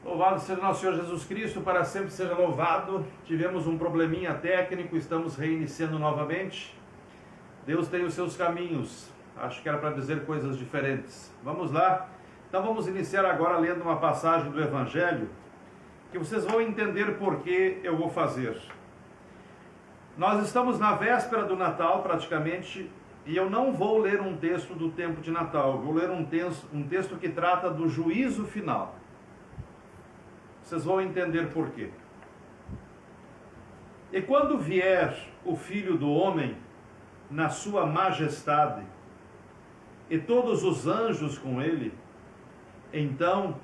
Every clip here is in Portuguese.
Louvado seja nosso Senhor Jesus Cristo, para sempre seja louvado. Tivemos um probleminha técnico, estamos reiniciando novamente. Deus tem os seus caminhos, acho que era para dizer coisas diferentes. Vamos lá, então vamos iniciar agora lendo uma passagem do Evangelho, que vocês vão entender por que eu vou fazer. Nós estamos na véspera do Natal praticamente, e eu não vou ler um texto do tempo de Natal, vou ler um texto que trata do juízo final. Vocês vão entender por quê. E quando vier o Filho do Homem na sua majestade, e todos os anjos com ele, então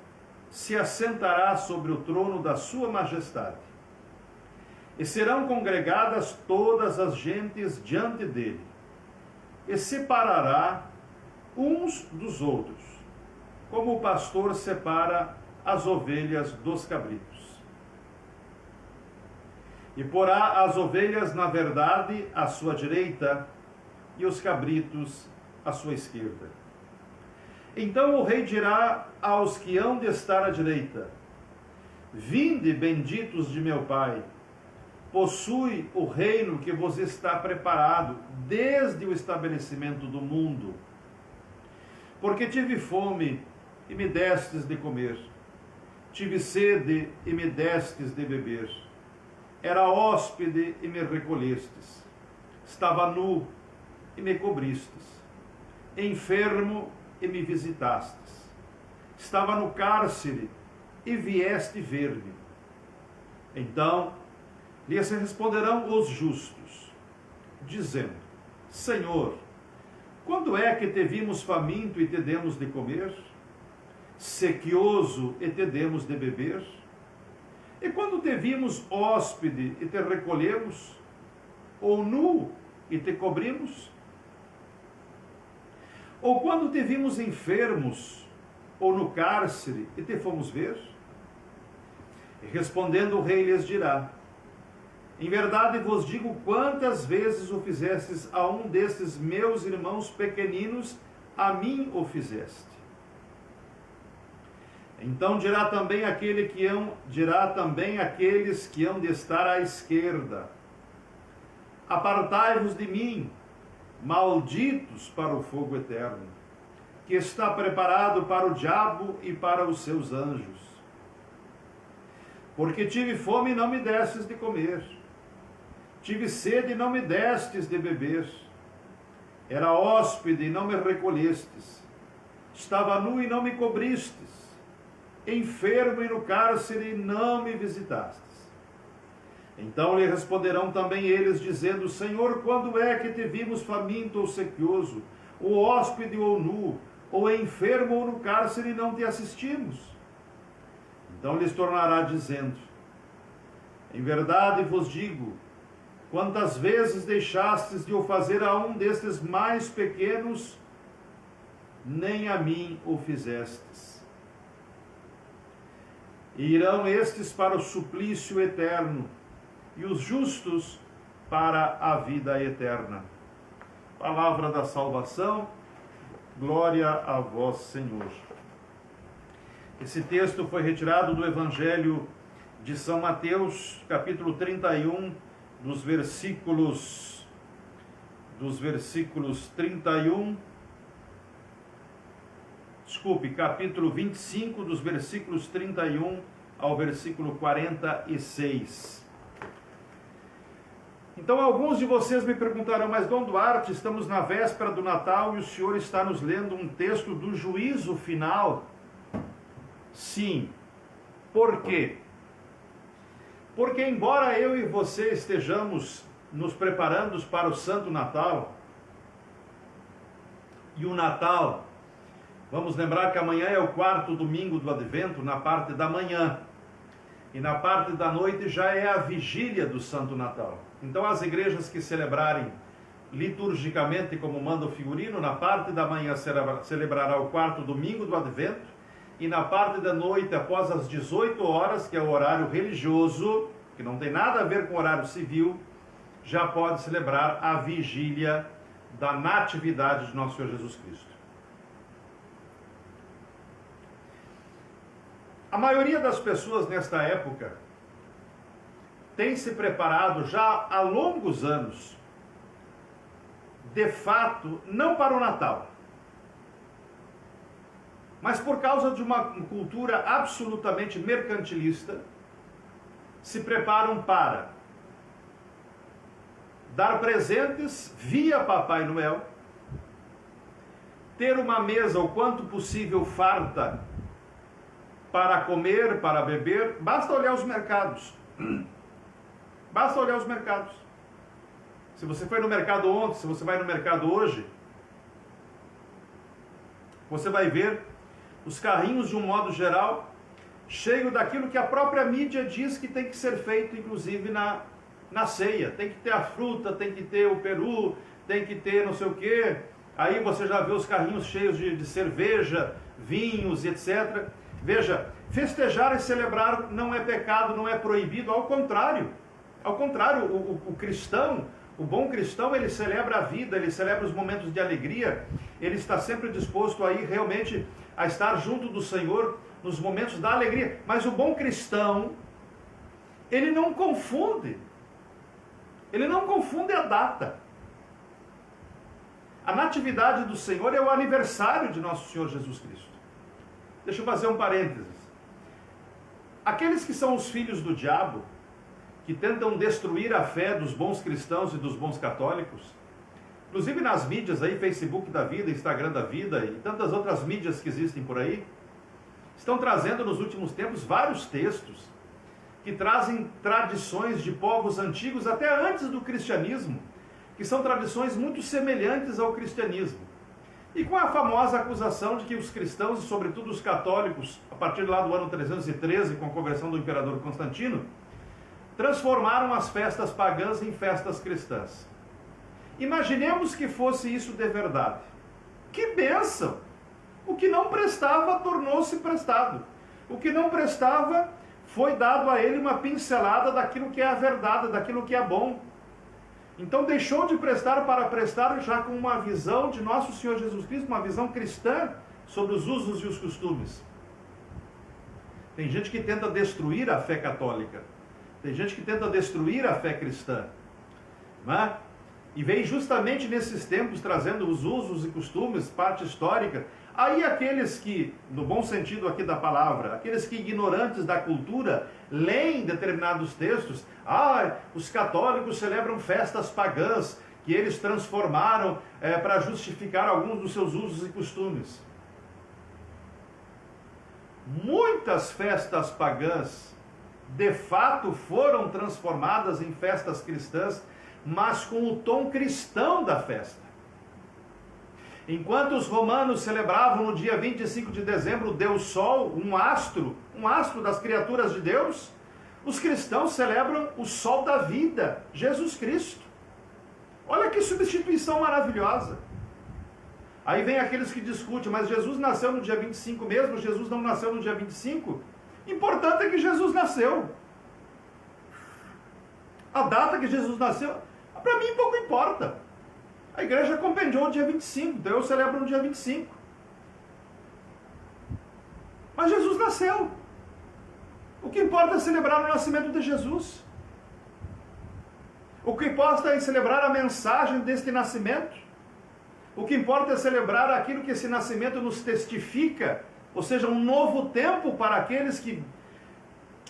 se assentará sobre o trono da sua majestade. E serão congregadas todas as gentes diante dele, e separará uns dos outros, como o pastor separa as ovelhas dos cabritos. E porá as ovelhas, na verdade, à sua direita, e os cabritos à sua esquerda. Então o rei dirá aos que hão de estar à direita: Vinde, benditos de meu Pai, possui o reino que vos está preparado desde o estabelecimento do mundo. Porque tive fome e me destes de comer, tive sede e me destes de beber, era hóspede e me recolhestes, estava nu e me cobristes, enfermo e me visitastes, estava no cárcere e vieste ver-me. Então lhes responderão os justos, dizendo: Senhor, quando é que te vimos faminto e te demos de comer? Sequioso e te demos de beber? E quando te vimos hóspede e te recolhemos? Ou nu e te cobrimos? Ou quando te vimos enfermos ou no cárcere e te fomos ver? E respondendo o rei lhes dirá: Em verdade vos digo, quantas vezes o fizestes a um destes meus irmãos pequeninos, a mim o fizeste. Então dirá também aqueles que hão de estar à esquerda: Apartai-vos de mim, malditos, para o fogo eterno, que está preparado para o diabo e para os seus anjos. Porque tive fome e não me destes de comer, tive sede e não me destes de beber, era hóspede e não me recolhestes, estava nu e não me cobristes, enfermo e no cárcere e não me visitastes. Então lhe responderão também eles, dizendo: Senhor, quando é que te vimos faminto ou sequioso, ou hóspede ou nu, ou enfermo ou no cárcere e não te assistimos? Então lhes tornará dizendo: Em verdade vos digo, quantas vezes deixastes de o fazer a um destes mais pequenos, nem a mim o fizestes. E irão estes para o suplício eterno, e os justos para a vida eterna. Palavra da salvação, glória a vós, Senhor. Esse texto foi retirado do Evangelho de São Mateus, capítulo 31, capítulo 25, dos versículos 31 ao versículo 46. Então alguns de vocês me perguntarão: mas Dom Duarte, estamos na véspera do Natal e o senhor está nos lendo um texto do juízo final? Sim. Por quê? Porque embora eu e você estejamos nos preparando para o Santo Natal, e o Natal, vamos lembrar que amanhã é o 4º domingo do Advento, na parte da manhã. E na parte da noite já é a vigília do Santo Natal. Então as igrejas que celebrarem liturgicamente, como manda o figurino, na parte da manhã celebrará o 4º domingo do Advento, e na parte da noite, após as 18 horas, que é o horário religioso, que não tem nada a ver com o horário civil, já pode celebrar a vigília da Natividade de Nosso Senhor Jesus Cristo. A maioria das pessoas nesta época tem se preparado já há longos anos, de fato, não para o Natal, mas por causa de uma cultura absolutamente mercantilista, se preparam para dar presentes via Papai Noel, ter uma mesa o quanto possível farta para comer, para beber. Basta olhar os mercados. Basta olhar os mercados. Se você foi no mercado ontem, se você vai no mercado hoje, você vai ver os carrinhos, de um modo geral, cheio daquilo que a própria mídia diz que tem que ser feito, inclusive na ceia. Tem que ter a fruta, tem que ter o peru, tem que ter não sei o quê. Aí você já vê os carrinhos cheios de cerveja, vinhos, etc. Veja, festejar e celebrar não é pecado, não é proibido, ao contrário. Ao contrário, o cristão, o bom cristão, ele celebra a vida, ele celebra os momentos de alegria, ele está sempre disposto a ir realmente a estar junto do Senhor nos momentos da alegria. Mas o bom cristão, ele não confunde a data. A natividade do Senhor é o aniversário de nosso Senhor Jesus Cristo. Deixa eu fazer um parênteses. Aqueles que são os filhos do diabo, que tentam destruir a fé dos bons cristãos e dos bons católicos, inclusive nas mídias aí, Facebook da vida, Instagram da vida e tantas outras mídias que existem por aí, estão trazendo nos últimos tempos vários textos que trazem tradições de povos antigos, até antes do cristianismo, que são tradições muito semelhantes ao cristianismo. E com a famosa acusação de que os cristãos, e sobretudo os católicos, a partir lá do ano 313, com a conversão do imperador Constantino, transformaram as festas pagãs em festas cristãs. Imaginemos que fosse isso de verdade. Que bênção! O que não prestava tornou-se prestado. O que não prestava foi dado a ele uma pincelada daquilo que é a verdade, daquilo que é bom. Então deixou de prestar para prestar já com uma visão de nosso Senhor Jesus Cristo, uma visão cristã sobre os usos e os costumes. Tem gente que tenta destruir a fé católica. Tem gente que tenta destruir a fé cristã. Não é? E vem justamente nesses tempos trazendo os usos e costumes, parte histórica. Aí aqueles que, no bom sentido aqui da palavra, aqueles que ignorantes da cultura, leem determinados textos. Os católicos celebram festas pagãs que eles transformaram para justificar alguns dos seus usos e costumes. Muitas festas pagãs, de fato, foram transformadas em festas cristãs, mas com o tom cristão da festa. Enquanto os romanos celebravam no dia 25 de dezembro o Deus Sol, um astro das criaturas de Deus, os cristãos celebram o Sol da vida, Jesus Cristo. Olha que substituição maravilhosa. Aí vem aqueles que discutem, mas Jesus nasceu no dia 25 mesmo, Jesus não nasceu no dia 25? Importante é que Jesus nasceu. A data que Jesus nasceu, para mim pouco importa. A igreja compendiou o dia 25, então eu celebro no dia 25. Mas Jesus nasceu. O que importa é celebrar o nascimento de Jesus. O que importa é celebrar a mensagem deste nascimento. O que importa é celebrar aquilo que esse nascimento nos testifica, ou seja, um novo tempo para aqueles que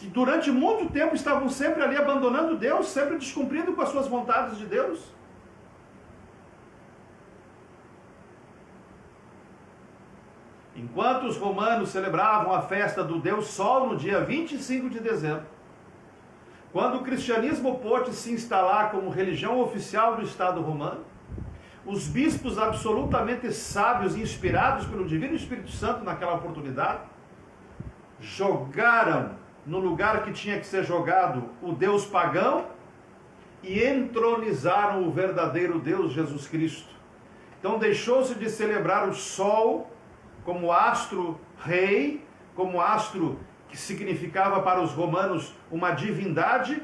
durante muito tempo estavam sempre ali abandonando Deus, sempre descumprindo com as suas vontades de Deus. Enquanto os romanos celebravam a festa do Deus Sol no dia 25 de dezembro, quando o cristianismo pôde se instalar como religião oficial do Estado romano, os bispos absolutamente sábios, inspirados pelo Divino Espírito Santo naquela oportunidade, jogaram no lugar que tinha que ser jogado o Deus pagão e entronizaram o verdadeiro Deus, Jesus Cristo. Então deixou-se de celebrar o Sol como astro rei, como astro que significava para os romanos uma divindade,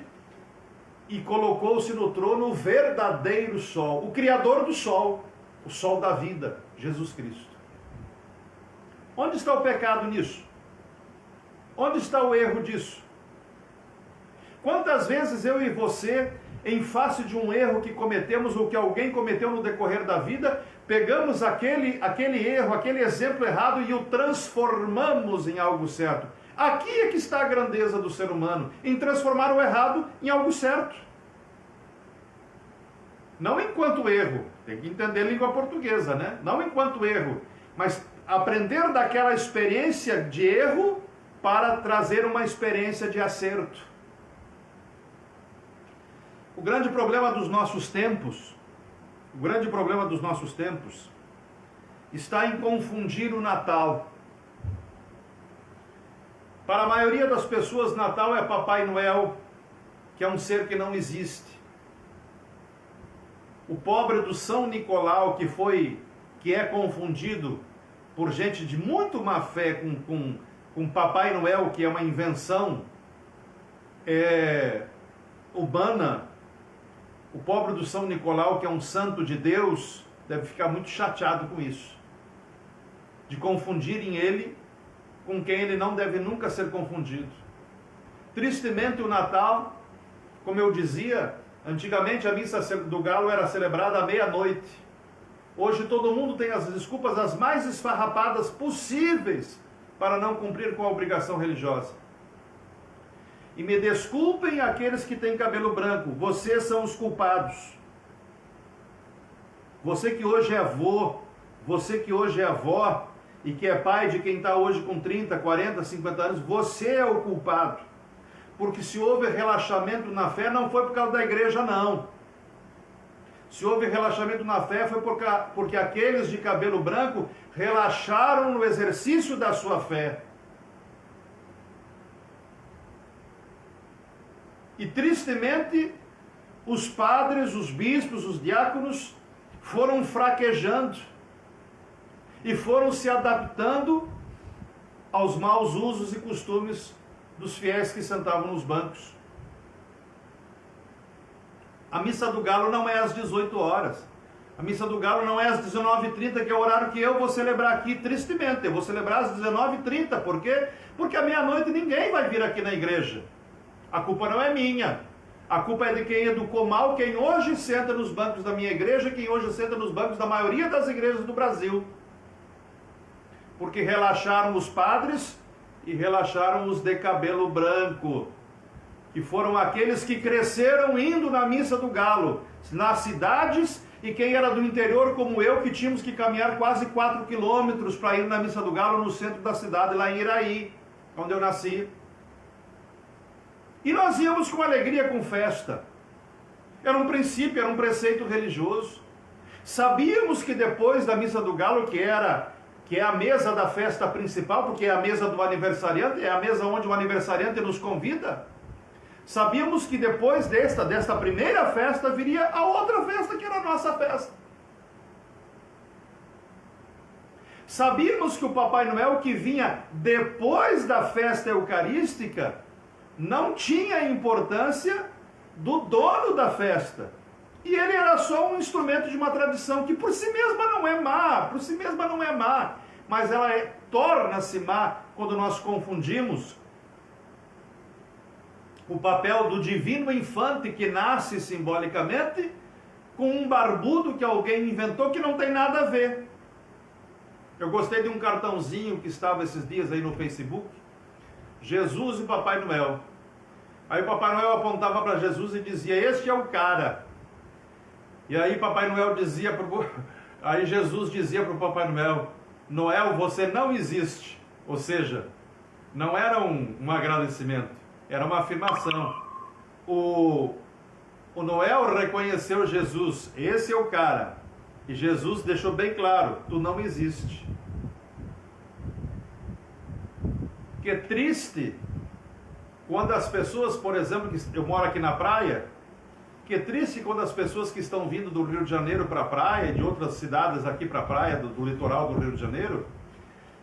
e colocou-se no trono o verdadeiro Sol, o Criador do Sol, o Sol da vida, Jesus Cristo. Onde está o pecado nisso? Onde está o erro disso? Quantas vezes eu e você, em face de um erro que cometemos ou que alguém cometeu no decorrer da vida, pegamos aquele erro, aquele exemplo errado e o transformamos em algo certo. Aqui é que está a grandeza do ser humano, em transformar o errado em algo certo. Não enquanto erro, tem que entender língua portuguesa, né? Não enquanto erro, mas aprender daquela experiência de erro para trazer uma experiência de acerto. O grande problema dos nossos tempos, está em confundir o Natal. Para a maioria das pessoas, Natal é Papai Noel, que é um ser que não existe. O pobre do São Nicolau, que é confundido por gente de muito má fé com Papai Noel, que é uma invenção humana. O pobre do São Nicolau, que é um santo de Deus, deve ficar muito chateado com isso. De confundirem ele com quem ele não deve nunca ser confundido. Tristemente, o Natal, como eu dizia, antigamente a missa do galo era celebrada à meia-noite. Hoje todo mundo tem as desculpas as mais esfarrapadas possíveis para não cumprir com a obrigação religiosa. E me desculpem aqueles que têm cabelo branco, vocês são os culpados. Você que hoje é avô, você que hoje é avó e que é pai de quem está hoje com 30, 40, 50 anos, você é o culpado. Porque se houve relaxamento na fé, não foi por causa da igreja, não. Se houve relaxamento na fé, foi porque aqueles de cabelo branco relaxaram no exercício da sua fé. E tristemente, os padres, os bispos, os diáconos foram fraquejando e foram se adaptando aos maus usos e costumes dos fiéis que sentavam nos bancos. A missa do galo não é às 18 horas. A missa do galo não é às 19h30, que é o horário que eu vou celebrar aqui, tristemente. Eu vou celebrar às 19h30. Por quê? Porque à meia-noite ninguém vai vir aqui na igreja. A culpa não é minha. A culpa é de quem educou mal, quem hoje senta nos bancos da minha igreja, quem hoje senta nos bancos da maioria das igrejas do Brasil. Porque relaxaram os padres e relaxaram os de cabelo branco, que foram aqueles que cresceram indo na missa do galo, nas cidades, e quem era do interior como eu, que tínhamos que caminhar quase 4 quilômetros para ir na missa do galo no centro da cidade, lá em Iraí, onde eu nasci. E nós íamos com alegria, com festa. Era um princípio, era um preceito religioso. Sabíamos que depois da missa do galo, que é a mesa da festa principal, porque é a mesa do aniversariante, é a mesa onde o aniversariante nos convida. Sabíamos que depois desta primeira festa viria a outra festa, que era a nossa festa. Sabíamos que o Papai Noel, que vinha depois da festa eucarística, não tinha importância do dono da festa. E ele era só um instrumento de uma tradição que por si mesma não é má, mas ela torna-se má quando nós confundimos o papel do divino infante que nasce simbolicamente com um barbudo que alguém inventou que não tem nada a ver. Eu gostei de um cartãozinho que estava esses dias aí no Facebook, Jesus e Papai Noel. Aí o Papai Noel apontava para Jesus e dizia, este é o cara. E aí Papai Noel dizia, aí Jesus dizia para o Papai Noel, Noel, você não existe. Ou seja, não era um agradecimento, era uma afirmação. O Noel reconheceu Jesus, esse é o cara. E Jesus deixou bem claro, tu não existe. Que triste quando as pessoas, por exemplo, eu moro aqui na praia, que triste quando as pessoas que estão vindo do Rio de Janeiro para a praia, de outras cidades aqui para a praia, do litoral do Rio de Janeiro,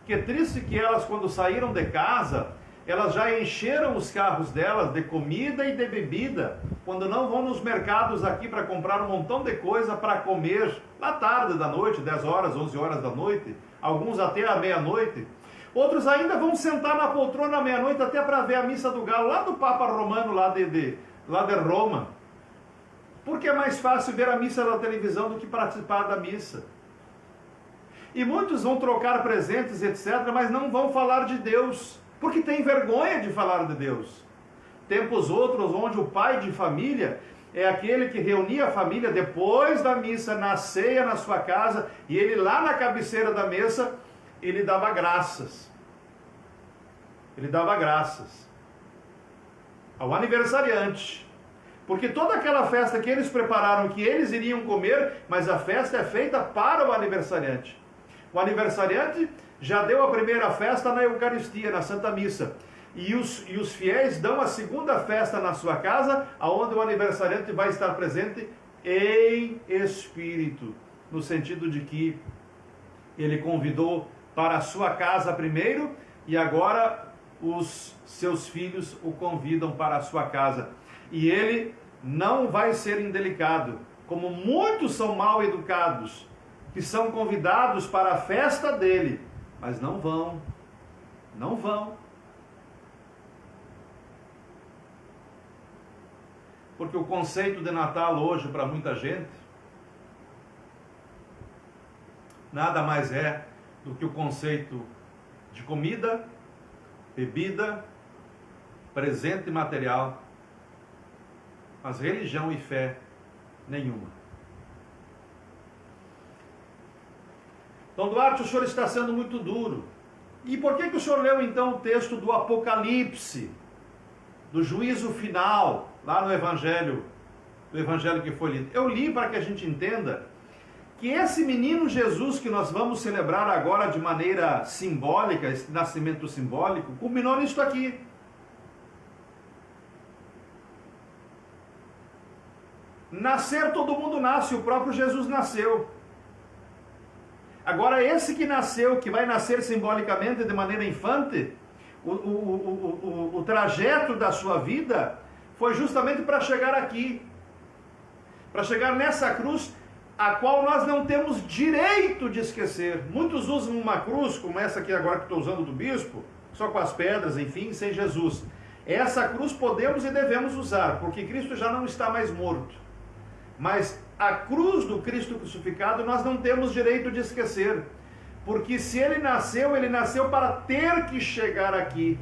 que triste que elas, quando saíram de casa, elas já encheram os carros delas de comida e de bebida, quando não vão nos mercados aqui para comprar um montão de coisa para comer, na tarde da noite, 10 horas, 11 horas da noite, alguns até à meia-noite, Outros ainda vão sentar na poltrona à meia-noite até para ver a missa do galo, lá do Papa Romano, lá de Roma. Porque é mais fácil ver a missa na televisão do que participar da missa. E muitos vão trocar presentes, etc., mas não vão falar de Deus, porque tem vergonha de falar de Deus. Tempos outros onde o pai de família é aquele que reunia a família depois da missa, na ceia, na sua casa, e ele lá na cabeceira da mesa, ele dava graças. Ele dava graças ao aniversariante. Porque toda aquela festa que eles prepararam, que eles iriam comer, mas a festa é feita para o aniversariante. O aniversariante já deu a primeira festa na Eucaristia, na Santa Missa. E os fiéis dão a segunda festa na sua casa, aonde o aniversariante vai estar presente em espírito. No sentido de que ele convidou para a sua casa primeiro, e agora os seus filhos o convidam para a sua casa. E ele não vai ser indelicado, como muitos são mal educados, que são convidados para a festa dele, mas não vão. Porque o conceito de Natal hoje, para muita gente, nada mais é do que o conceito de comida, bebida, presente material, mas religião e fé nenhuma. Dom Duarte, o senhor está sendo muito duro. E por que o senhor leu então o texto do Apocalipse, do juízo final, lá no Evangelho, do Evangelho que foi lido? Eu li para que a gente entenda que esse menino Jesus que nós vamos celebrar agora de maneira simbólica, esse nascimento simbólico, culminou nisto aqui. Nascer todo mundo nasce, o próprio Jesus nasceu. Agora esse que nasceu, que vai nascer simbolicamente de maneira infante, o trajeto da sua vida foi justamente para chegar aqui, para chegar nessa cruz, a qual nós não temos direito de esquecer. Muitos usam uma cruz, como essa aqui agora que estou usando do bispo, só com as pedras, enfim, sem Jesus. Essa cruz podemos e devemos usar, porque Cristo já não está mais morto. Mas a cruz do Cristo crucificado nós não temos direito de esquecer, porque se ele nasceu para ter que chegar aqui.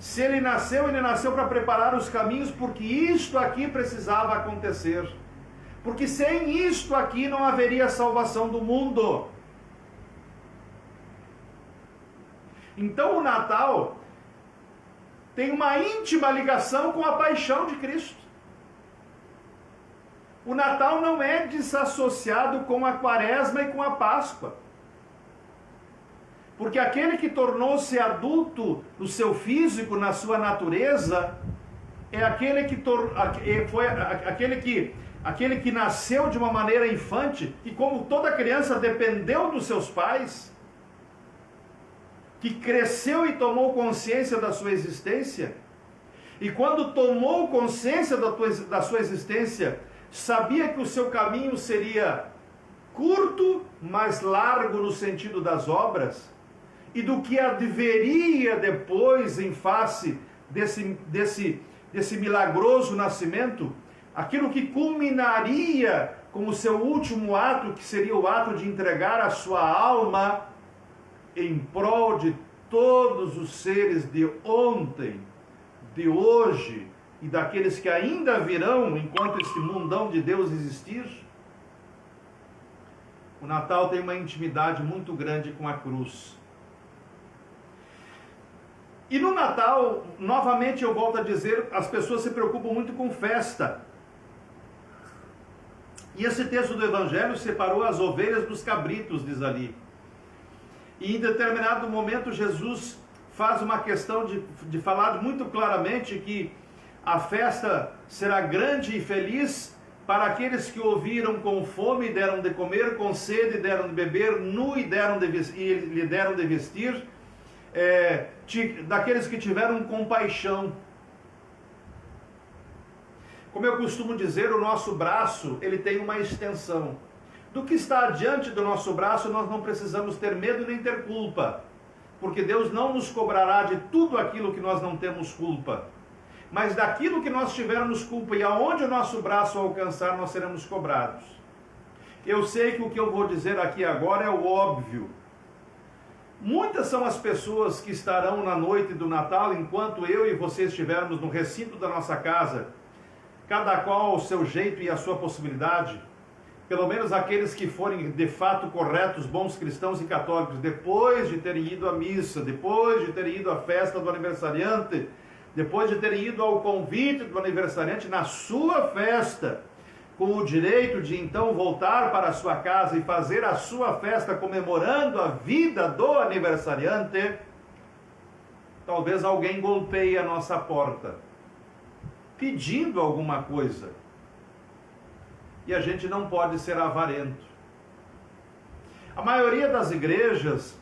Se ele nasceu para preparar os caminhos, porque isto aqui precisava acontecer. Porque sem isto aqui não haveria salvação do mundo. Então o Natal tem uma íntima ligação com a paixão de Cristo. O Natal não é desassociado com a Quaresma e com a Páscoa. Porque aquele que tornou-se adulto no seu físico, na sua natureza, é aquele que nasceu de uma maneira infante, e como toda criança dependeu dos seus pais, que cresceu e tomou consciência da sua existência, e quando tomou consciência da sua existência, sabia que o seu caminho seria curto, mas largo no sentido das obras, e do que adveria depois em face desse milagroso nascimento, aquilo que culminaria com o seu último ato, que seria o ato de entregar a sua alma em prol de todos os seres de ontem, de hoje e daqueles que ainda virão enquanto esse mundão de Deus existir. O Natal tem uma intimidade muito grande com a cruz. E no Natal, novamente eu volto a dizer, as pessoas se preocupam muito com festa. E esse texto do Evangelho separou as ovelhas dos cabritos, diz ali. E em determinado momento Jesus faz uma questão de falar muito claramente que a festa será grande e feliz para aqueles que ouviram com fome e deram de comer, com sede e deram de beber, nu e lhe deram de vestir, daqueles que tiveram compaixão. Como eu costumo dizer, o nosso braço, ele tem uma extensão. Do que está diante do nosso braço, nós não precisamos ter medo nem ter culpa. porque Deus não nos cobrará de tudo aquilo que nós não temos culpa, mas daquilo que nós tivermos culpa e aonde o nosso braço alcançar, nós seremos cobrados. Eu sei que o que eu vou dizer aqui agora é o óbvio. Muitas são as pessoas que estarão na noite do Natal, enquanto eu e você estivermos no recinto da nossa casa, cada qual ao seu jeito e à sua possibilidade, pelo menos aqueles que forem de fato corretos, bons cristãos e católicos, depois de terem ido à missa, depois de terem ido à festa do aniversariante, depois de terem ido ao convite do aniversariante na sua festa, com o direito de então voltar para a sua casa e fazer a sua festa comemorando a vida do aniversariante, talvez alguém golpeie a nossa porta, pedindo alguma coisa. E a gente não pode ser avarento. A maioria das igrejas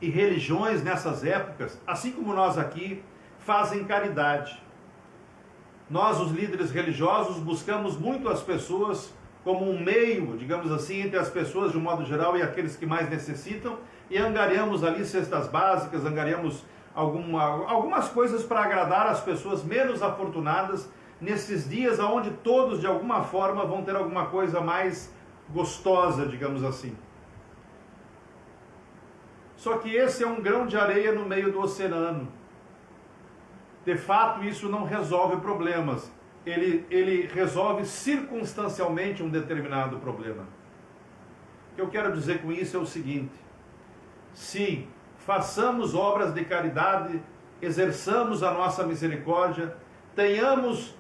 e religiões nessas épocas, assim como nós aqui, fazem caridade. Nós, os líderes religiosos, buscamos muito as pessoas como um meio, digamos assim, entre as pessoas de um modo geral e aqueles que mais necessitam, e angariamos ali cestas básicas, angariamos algumas coisas para agradar as pessoas menos afortunadas, nesses dias onde todos, de alguma forma, vão ter alguma coisa mais gostosa, digamos assim. Só que esse é um grão de areia no meio do oceano. De fato, isso não resolve problemas. Ele resolve circunstancialmente um determinado problema. O que eu quero dizer com isso é o seguinte: sim, façamos obras de caridade, exerçamos a nossa misericórdia, tenhamos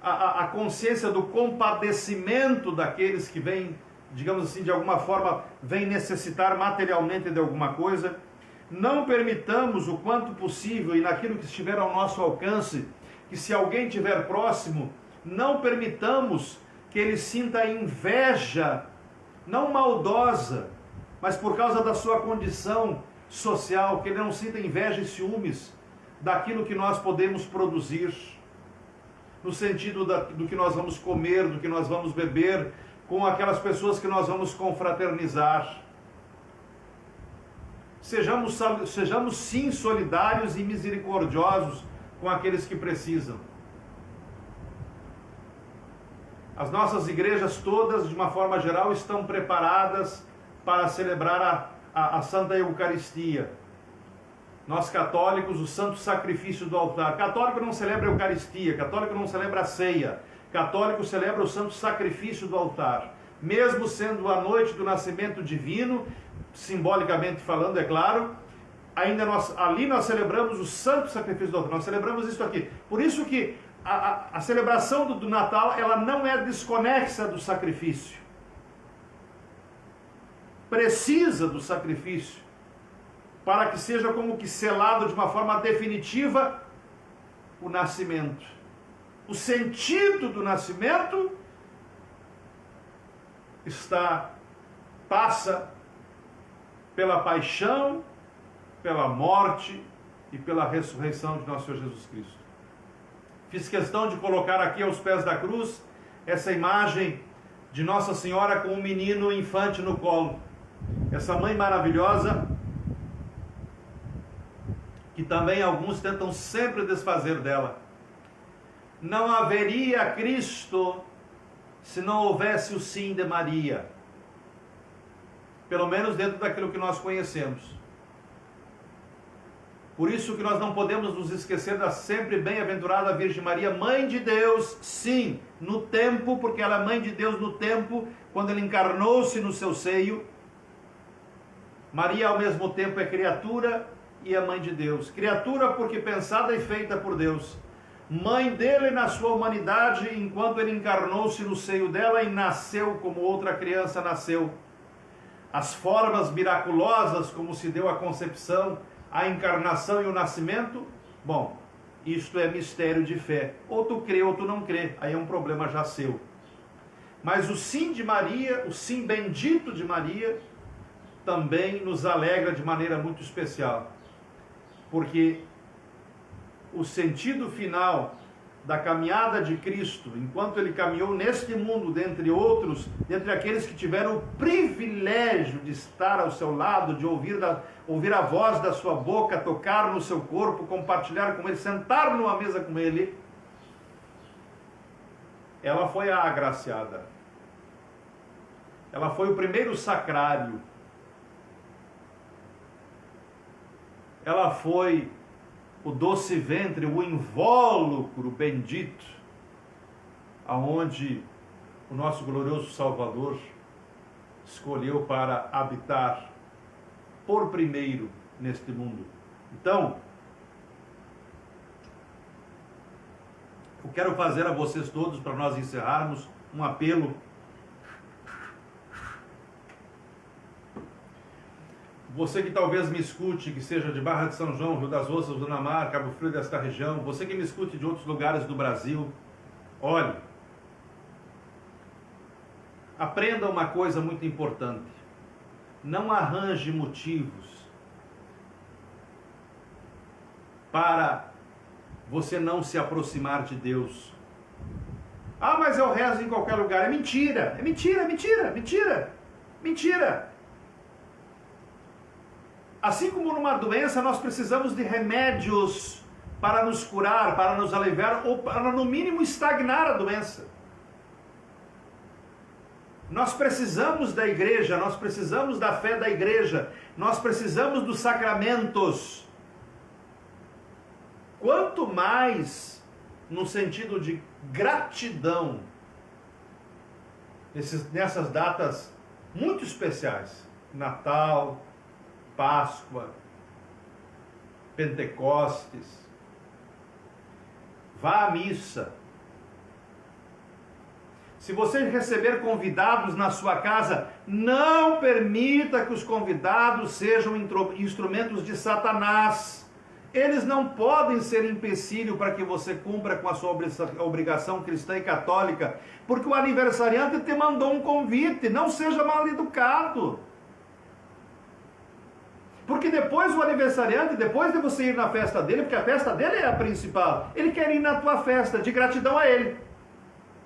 a consciência do compadecimento daqueles que vêm, digamos assim, de alguma forma, vêm necessitar materialmente de alguma coisa. Não permitamos o quanto possível, e naquilo que estiver ao nosso alcance, que se alguém estiver próximo, não permitamos que ele sinta inveja, não maldosa, mas por causa da sua condição social, que ele não sinta inveja e ciúmes daquilo que nós podemos produzir, no sentido do que nós vamos comer, do que nós vamos beber, com aquelas pessoas que nós vamos confraternizar. Sejamos sim solidários e misericordiosos com aqueles que precisam. As nossas igrejas todas, de uma forma geral, estão preparadas para celebrar a Santa Eucaristia. Nós católicos, o santo sacrifício do altar. Católico não celebra a Eucaristia, católico não celebra a ceia. Católico celebra o santo sacrifício do altar. Mesmo sendo a noite do nascimento divino, simbolicamente falando, é claro, ainda ali nós celebramos o santo sacrifício do altar. Nós celebramos isso aqui. Por isso que a celebração do Natal, ela não é desconexa do sacrifício. Precisa do sacrifício, para que seja como que selado de uma forma definitiva o nascimento. O sentido do nascimento passa pela paixão, pela morte e pela ressurreição de nosso Senhor Jesus Cristo. Fiz questão de colocar aqui aos pés da cruz essa imagem de Nossa Senhora com um menino infante no colo. Essa mãe maravilhosa, que também alguns tentam sempre desfazer dela. Não haveria Cristo se não houvesse o sim de Maria. Pelo menos dentro daquilo que nós conhecemos. Por isso que nós não podemos nos esquecer da sempre bem-aventurada Virgem Maria, Mãe de Deus, sim, no tempo, porque ela é Mãe de Deus no tempo, quando ela encarnou-se no seu seio. Maria ao mesmo tempo é criatura e é Mãe de Deus. Criatura porque pensada e feita por Deus. Mãe dele na sua humanidade, enquanto ele encarnou-se no seio dela e nasceu como outra criança nasceu. As formas miraculosas como se deu a concepção, a encarnação e o nascimento, bom, isto é mistério de fé. Ou tu crê ou tu não crê, aí é um problema já seu. Mas o sim de Maria, o sim bendito de Maria, também nos alegra de maneira muito especial. Porque o sentido final da caminhada de Cristo, enquanto ele caminhou neste mundo, dentre outros, dentre aqueles que tiveram o privilégio de estar ao seu lado, de ouvir a voz da sua boca, tocar no seu corpo, compartilhar com ele, sentar numa mesa com ele, ela foi a agraciada. Ela foi o primeiro sacrário. Ela foi o doce ventre, o invólucro bendito, aonde o nosso glorioso Salvador escolheu para habitar por primeiro neste mundo. Então, eu quero fazer a vocês todos, para nós encerrarmos, um apelo. Você que talvez me escute, que seja de Barra de São João, Rio das Ostras, Dona Mar, Cabo Frio, desta região, você que me escute de outros lugares do Brasil, olhe, aprenda uma coisa muito importante. Não arranje motivos para você não se aproximar de Deus. Ah, mas eu rezo em qualquer lugar. É mentira, é mentira, é mentira, mentira, mentira. Assim como numa doença, nós precisamos de remédios para nos curar, para nos aliviar, ou para, no mínimo, estagnar a doença. Nós precisamos da igreja, nós precisamos da fé da igreja, nós precisamos dos sacramentos. Quanto mais no sentido de gratidão, nessas datas muito especiais, Natal, Páscoa, Pentecostes, vá à missa. Se você receber convidados na sua casa, não permita que os convidados sejam instrumentos de Satanás. Eles não podem ser empecilho para que você cumpra com a sua obrigação cristã e católica, porque o aniversariante te mandou um convite. Não seja mal educado. Porque depois o aniversariante, depois de você ir na festa dele, porque a festa dele é a principal, ele quer ir na tua festa, de gratidão a ele.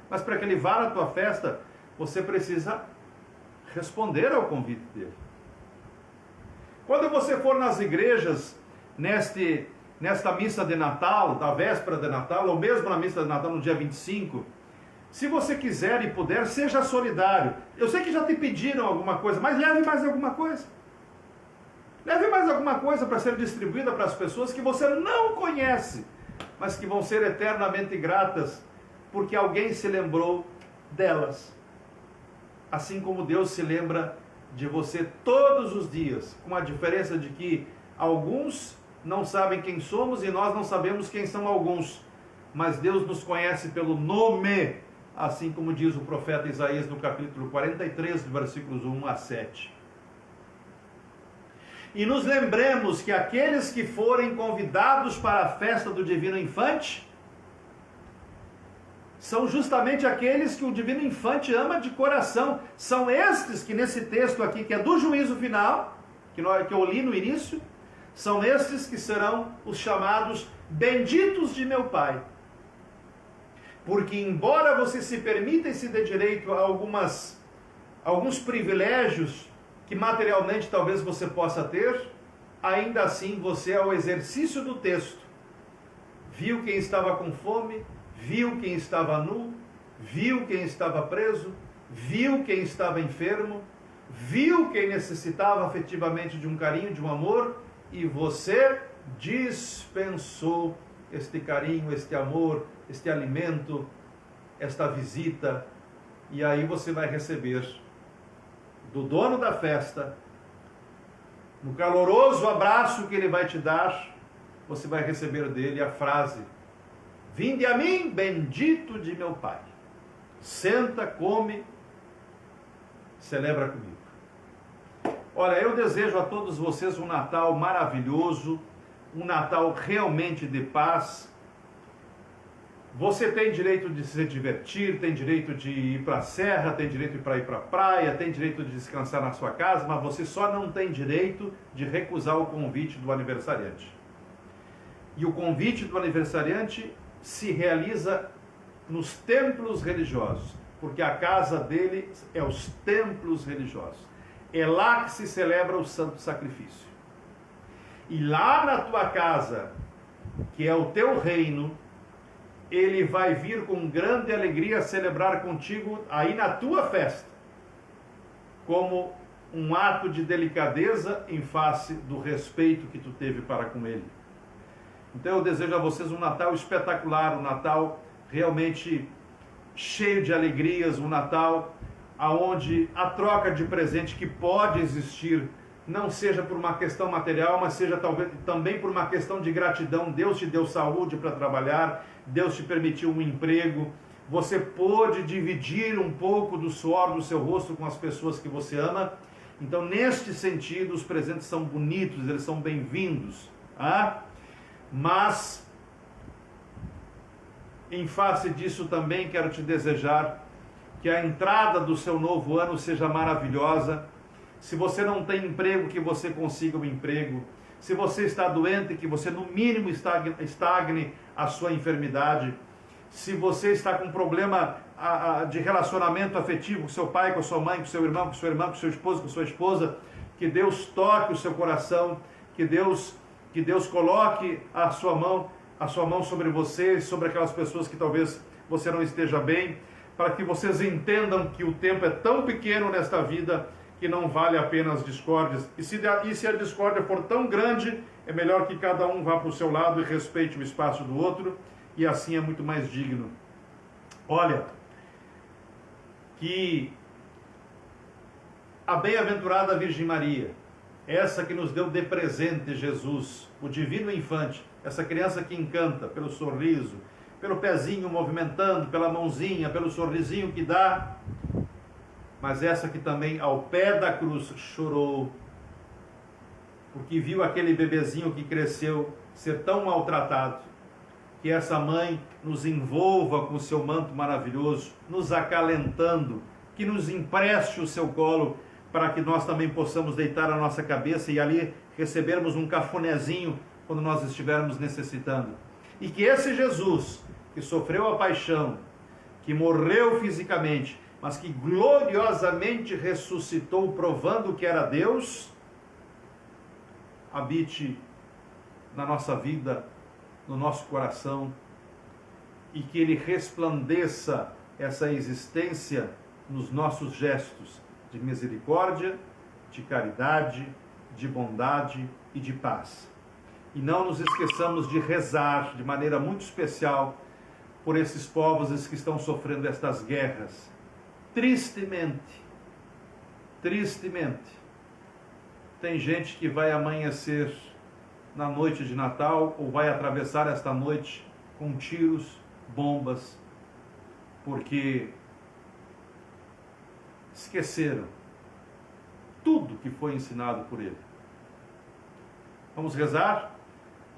Mas para que ele vá na tua festa, você precisa responder ao convite dele. Quando você for nas igrejas, nesta missa de Natal, da véspera de Natal, ou mesmo na missa de Natal no dia 25, se você quiser e puder, seja solidário. Eu sei que já te pediram alguma coisa, mas leve mais alguma coisa. Leve mais alguma coisa para ser distribuída para as pessoas que você não conhece, mas que vão ser eternamente gratas, porque alguém se lembrou delas. Assim como Deus se lembra de você todos os dias, com a diferença de que alguns não sabem quem somos e nós não sabemos quem são alguns, mas Deus nos conhece pelo nome, assim como diz o profeta Isaías no capítulo 43, versículos 1 a 7. E nos lembremos que aqueles que forem convidados para a festa do Divino Infante são justamente aqueles que o Divino Infante ama de coração. São estes que nesse texto aqui, que é do juízo final, que eu li no início, são estes que serão os chamados benditos de meu Pai. Porque embora você se permita e se dê direito a alguns privilégios que materialmente talvez você possa ter, ainda assim você, ao exercício do texto, viu quem estava com fome, viu quem estava nu, viu quem estava preso, viu quem estava enfermo, viu quem necessitava afetivamente de um carinho, de um amor, e você dispensou este carinho, este amor, este alimento, esta visita, e aí você vai receber do dono da festa, no caloroso abraço que ele vai te dar, você vai receber dele a frase: vinde a mim, bendito de meu Pai. Senta, come, celebra comigo. Olha, eu desejo a todos vocês um Natal maravilhoso, um Natal realmente de paz. Você tem direito de se divertir, tem direito de ir para a serra, tem direito de ir para a praia, tem direito de descansar na sua casa, mas você só não tem direito de recusar o convite do aniversariante. E o convite do aniversariante se realiza nos templos religiosos, porque a casa dele é os templos religiosos. É lá que se celebra o santo sacrifício. E lá na tua casa, que é o teu reino, ele vai vir com grande alegria celebrar contigo aí na tua festa, como um ato de delicadeza em face do respeito que tu teve para com ele. Então eu desejo a vocês um Natal espetacular, um Natal realmente cheio de alegrias, um Natal aonde a troca de presente que pode existir não seja por uma questão material, mas seja talvez também por uma questão de gratidão. Deus te deu saúde para trabalhar, Deus te permitiu um emprego, você pôde dividir um pouco do suor do seu rosto com as pessoas que você ama. Então, neste sentido, os presentes são bonitos, eles são bem-vindos. Mas, em face disso também quero te desejar que a entrada do seu novo ano seja maravilhosa. Se você não tem emprego, que você consiga um emprego. Se você está doente, que você no mínimo estagne a sua enfermidade. Se você está com problema de relacionamento afetivo com seu pai, com sua mãe, com seu irmão, com sua irmã, com seu esposo, com sua esposa, que Deus toque o seu coração, que Deus coloque a sua mão sobre você, sobre aquelas pessoas que talvez você não esteja bem, para que vocês entendam que o tempo é tão pequeno nesta vida que não vale a pena as discórdias. E se a discórdia for tão grande, é melhor que cada um vá para o seu lado e respeite o espaço do outro, e assim é muito mais digno. Olha, que a bem-aventurada Virgem Maria, essa que nos deu de presente Jesus, o divino infante, essa criança que encanta pelo sorriso, pelo pezinho movimentando, pela mãozinha, pelo sorrisinho que dá, mas essa que também ao pé da cruz chorou, porque viu aquele bebezinho que cresceu ser tão maltratado. Que essa mãe nos envolva com o seu manto maravilhoso, nos acalentando, que nos empreste o seu colo, para que nós também possamos deitar a nossa cabeça e ali recebermos um cafunézinho quando nós estivermos necessitando. E que esse Jesus, que sofreu a paixão, que morreu fisicamente, mas que gloriosamente ressuscitou, provando que era Deus, habite na nossa vida, no nosso coração, e que ele resplandeça essa existência nos nossos gestos de misericórdia, de caridade, de bondade e de paz. E não nos esqueçamos de rezar de maneira muito especial por esses povos que estão sofrendo estas guerras. Tristemente, tem gente que vai amanhecer na noite de Natal, ou vai atravessar esta noite com tiros, bombas, porque esqueceram tudo que foi ensinado por ele. Vamos rezar?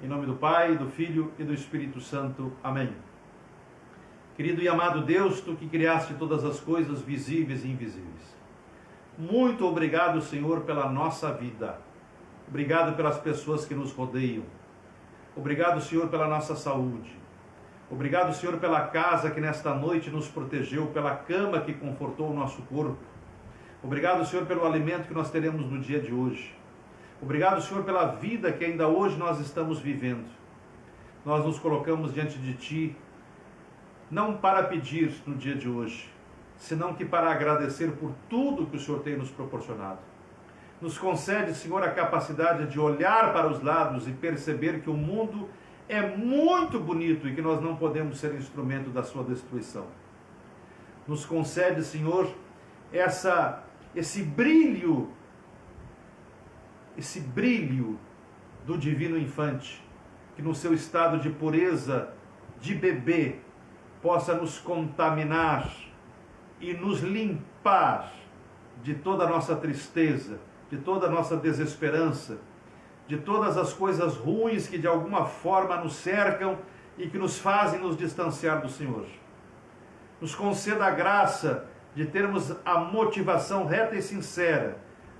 Em nome do Pai, do Filho e do Espírito Santo. Amém. Querido e amado Deus, Tu que criaste todas as coisas visíveis e invisíveis, muito obrigado, Senhor, pela nossa vida. Obrigado pelas pessoas que nos rodeiam. Obrigado, Senhor, pela nossa saúde. Obrigado, Senhor, pela casa que nesta noite nos protegeu, pela cama que confortou o nosso corpo. Obrigado, Senhor, pelo alimento que nós teremos no dia de hoje. Obrigado, Senhor, pela vida que ainda hoje nós estamos vivendo. Nós nos colocamos diante de Ti, não para pedir no dia de hoje, senão que para agradecer por tudo que o Senhor tem nos proporcionado. Nos concede, Senhor, a capacidade de olhar para os lados e perceber que o mundo é muito bonito e que nós não podemos ser instrumento da sua destruição. Nos concede, Senhor, esse brilho do divino infante, que no seu estado de pureza de bebê possa nos contaminar e nos limpar de toda a nossa tristeza, de toda a nossa desesperança, de todas as coisas ruins que de alguma forma nos cercam e que nos fazem nos distanciar do Senhor. Nos conceda a graça de termos a motivação reta e sincera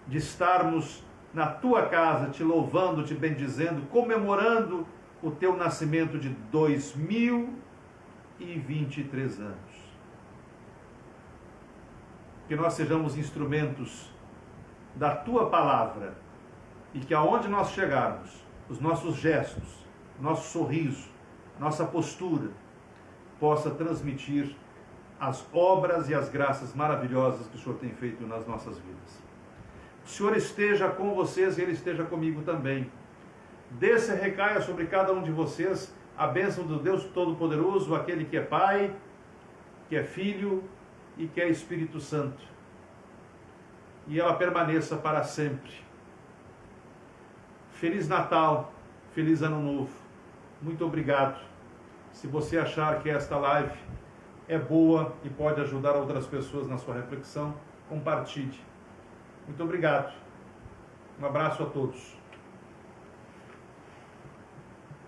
de estarmos na Tua casa, Te louvando, Te bendizendo, comemorando o Teu nascimento de 2000 123 anos. Que nós sejamos instrumentos da Tua Palavra e que aonde nós chegarmos, os nossos gestos, nosso sorriso, nossa postura, possa transmitir as obras e as graças maravilhosas que o Senhor tem feito nas nossas vidas. O Senhor esteja com vocês e Ele esteja comigo também. Desça e recaia sobre cada um de vocês a bênção do Deus Todo-Poderoso, aquele que é Pai, que é Filho e que é Espírito Santo. E ela permaneça para sempre. Feliz Natal, feliz Ano Novo. Muito obrigado. Se você achar que esta live é boa e pode ajudar outras pessoas na sua reflexão, compartilhe. Muito obrigado. Um abraço a todos.